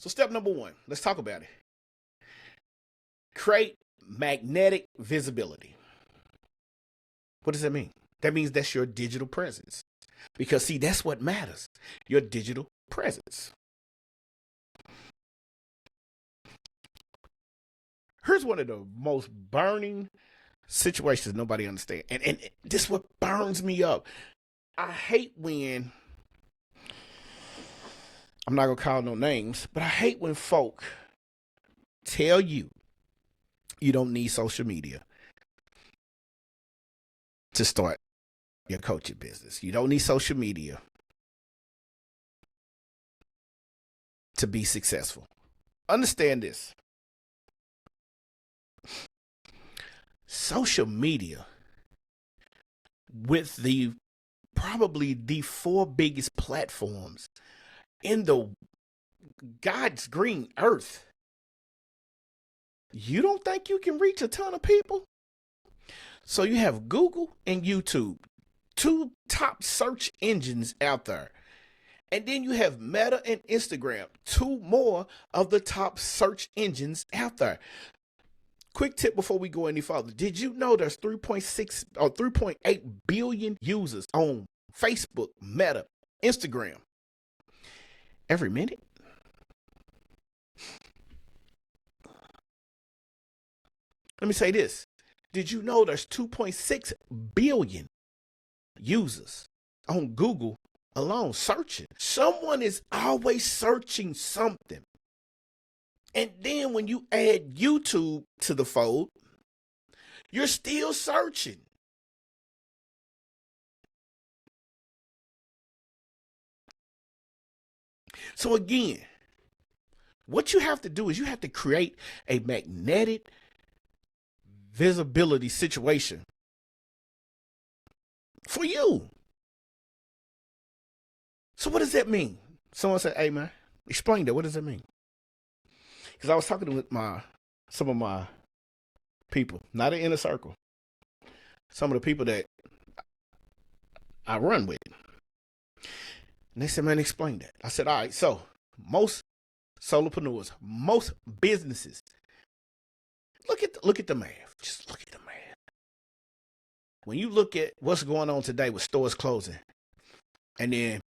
So step number one, let's talk about it. Create magnetic visibility. What does that mean? That means that's your digital presence. Because see, that's what matters. Your digital presence. Here's one of the most burning situations nobody understands. And this is what burns me up. I hate when, I'm not going to call no names, but I hate when folk tell you you don't need social media to start your coaching business. You don't need social media to be successful. Understand this. Social media, with probably the 4 biggest platforms in the God's green earth, you don't think you can reach a ton of people? So you have Google and YouTube, 2 top search engines out there. And then you have Meta and Instagram, 2 more of the top search engines out there. Quick tip before we go any further. Did you know there's 3.6 or 3.8 billion users on Facebook, Meta, Instagram every minute? Let me say this. Did you know there's 2.6 billion users on Google alone searching? Someone is always searching something. And then when you add YouTube to the fold, you're still searching. So again, what you have to do is you have to create a magnetic visibility situation for you. So what does that mean? Someone said, hey man, explain that. What does that mean? Because I was talking with some of my people, not an inner circle, some of the people that I run with. And they said, man, explain that. I said, all right, so most solopreneurs, most businesses, look at the math. Just look at the math. When you look at what's going on today with stores closing, and then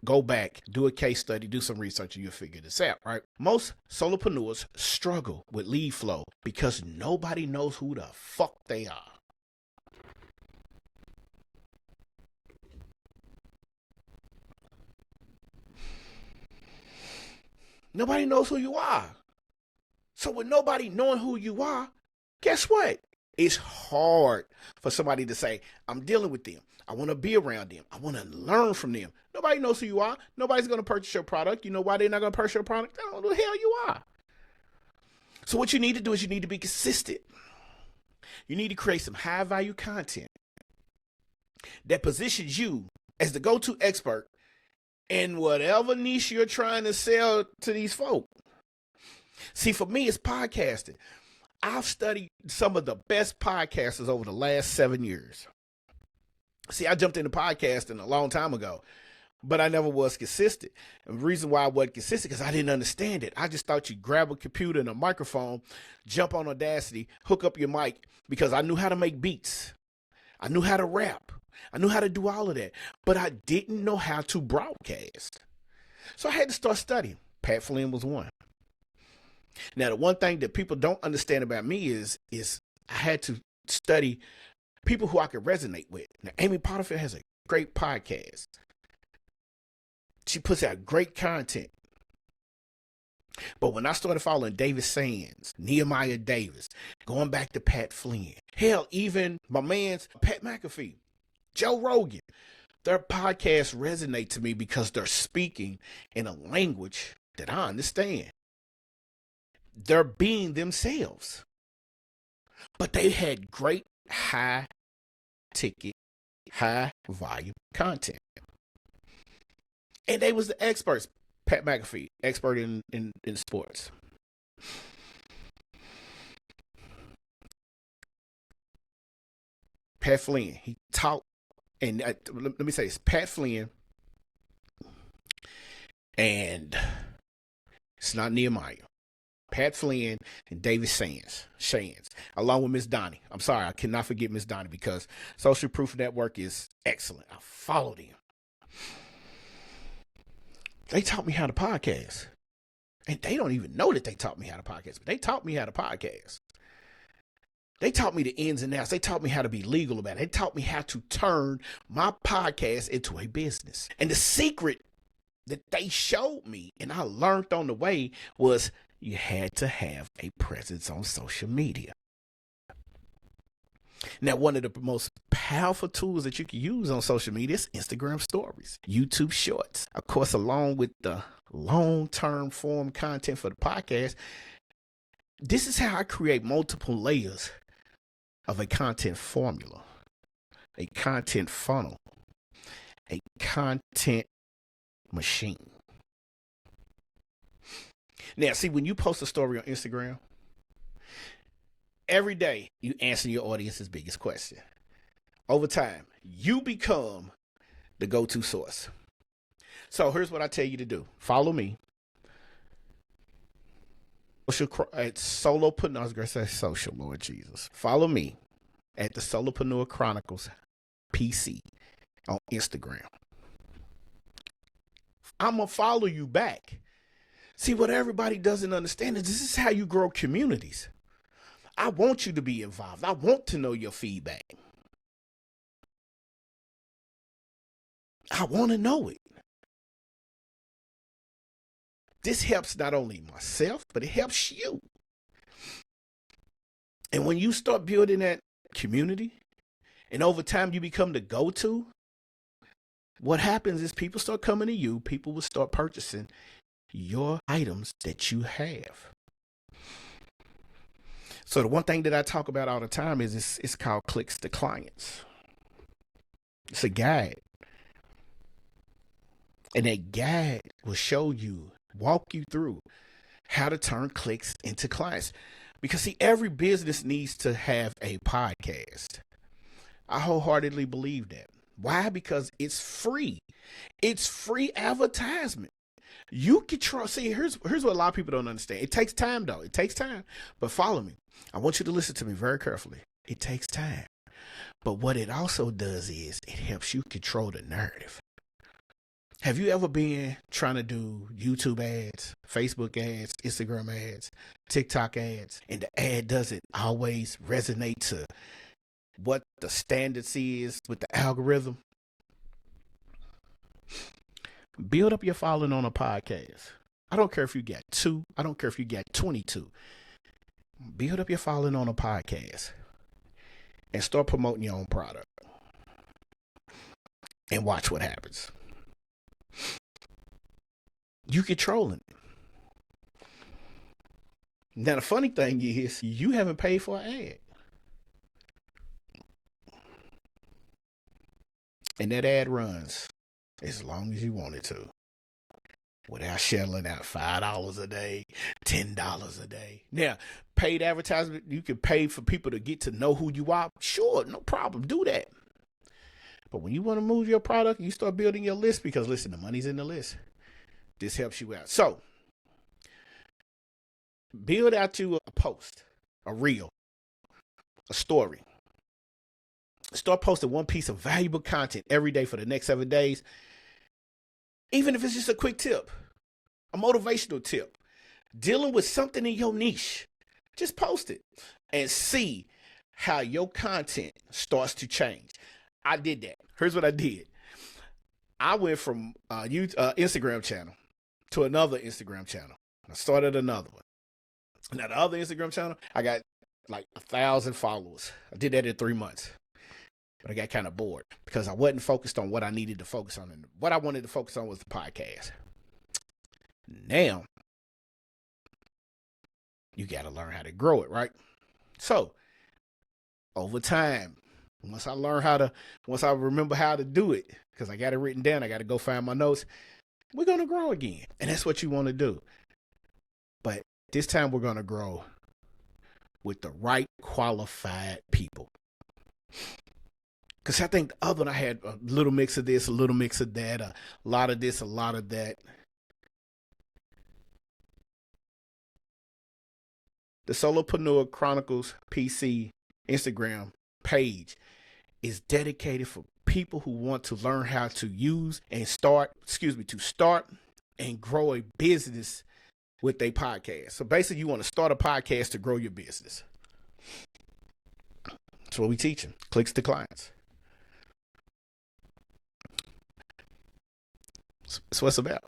go back, do a case study, do some research, and you'll figure this out, right? Most solopreneurs struggle with lead flow because nobody knows who the fuck they are. Nobody knows who you are. So with nobody knowing who you are, guess what? It's hard for somebody to say, I'm dealing with them. I want to be around them. I want to learn from them. Nobody knows who you are. Nobody's going to purchase your product. You know why they're not going to purchase your product? They don't know who the hell you are. So what you need to do is you need to be consistent. You need to create some high value content that positions you as the go-to expert in whatever niche you're trying to sell to these folk. See, for me, it's podcasting. I've studied some of the best podcasters over the last 7 years. See, I jumped into podcasting a long time ago, but I never was consistent. And the reason why I wasn't consistent is because I didn't understand it. I just thought you grab a computer and a microphone, jump on Audacity, hook up your mic, because I knew how to make beats. I knew how to rap. I knew how to do all of that, but I didn't know how to broadcast. So I had to start studying. Pat Flynn was one. Now, the one thing that people don't understand about me is I had to study people who I could resonate with. Now, Amy Potterfield has a great podcast. She puts out great content. But when I started following David Sands, Nehemiah Davis, going back to Pat Flynn, hell, even my man's Pat McAfee, Joe Rogan, their podcasts resonate to me because they're speaking in a language that I understand. They're being themselves. But they had great high ticket, high volume content. And they was the experts. Pat McAfee, expert in sports. Pat Flynn, he taught, and let me say this, Pat Flynn and It's not Nehemiah. Pat Flynn and David Shands, along with Miss Donnie. I'm sorry, I cannot forget Miss Donnie because Social Proof Network is excellent. I follow them. They taught me how to podcast. And they don't even know that they taught me how to podcast, but they taught me how to podcast. They taught me the ins and outs. They taught me how to be legal about it. They taught me how to turn my podcast into a business. And the secret that they showed me and I learned on the way was you had to have a presence on social media. Now, one of the most powerful tools that you can use on social media is Instagram stories, YouTube shorts. Of course, along with the long-term form content for the podcast, this is how I create multiple layers of a content formula, a content funnel, a content machine. Now, see, when you post a story on Instagram, every day you answer your audience's biggest question. Over time, you become the go-to source. So here's what I tell you to do. Follow me. At Solopreneur, I was going to say social, Lord Jesus. Follow me at the Solopreneur Chronicles PC on Instagram. I'm going to follow you back. See, what everybody doesn't understand is this is how you grow communities. I want you to be involved. I want to know your feedback. I want to know it. This helps not only myself, but it helps you. And when you start building that community, and over time you become the go-to, what happens is people start coming to you. People will start purchasing your items that you have. So the one thing that I talk about all the time is it's called Clicks to Clients. It's a guide. And that guide will show you, walk you through how to turn clicks into clients. Because see, every business needs to have a podcast. I wholeheartedly believe that. Why? Because it's free. It's free advertisement. You can trust. See, here's what a lot of people don't understand. It takes time, though. It takes time. But follow me. I want you to listen to me very carefully. It takes time. But what it also does is it helps you control the narrative. Have you ever been trying to do YouTube ads, Facebook ads, Instagram ads, TikTok ads, and the ad doesn't always resonate to what the standards is with the algorithm? Build up your following on a podcast. I don't care if you got 2. I don't care if you got 22. Build up your following on a podcast and start promoting your own product and watch what happens. You controlling it. Now, the funny thing is you haven't paid for an ad. And that ad runs as long as you want it to, without shelling out $5 a day, $10 a day. Now, paid advertisement, you can pay for people to get to know who you are. Sure, no problem. Do that. But when you want to move your product, you start building your list because, listen, the money's in the list. This helps you out. So, build out you a post, a reel, a story. Start posting one piece of valuable content every day for the next 7 days. Even if it's just a quick tip, a motivational tip, dealing with something in your niche, just post it and see how your content starts to change. I did that. Here's what I did. I went from Instagram channel to another Instagram channel. I started another one. Now, the other Instagram channel, I got like 1,000 followers. I did that in 3 months. But I got kind of bored because I wasn't focused on what I needed to focus on. And what I wanted to focus on was the podcast. Now, you got to learn how to grow it, right? So, over time, once I remember how to do it, because I got it written down, I got to go find my notes, we're going to grow again. And that's what you want to do. But this time we're going to grow with the right qualified people. Because I think the other one, I had a little mix of this, a little mix of that, a lot of this, a lot of that. The Solopreneur Chronicles PC Instagram page is dedicated for people who want to learn how to use and start and grow a business with a podcast. So basically, you want to start a podcast to grow your business. That's what we teach them. Clicks to clients. That's what it's about.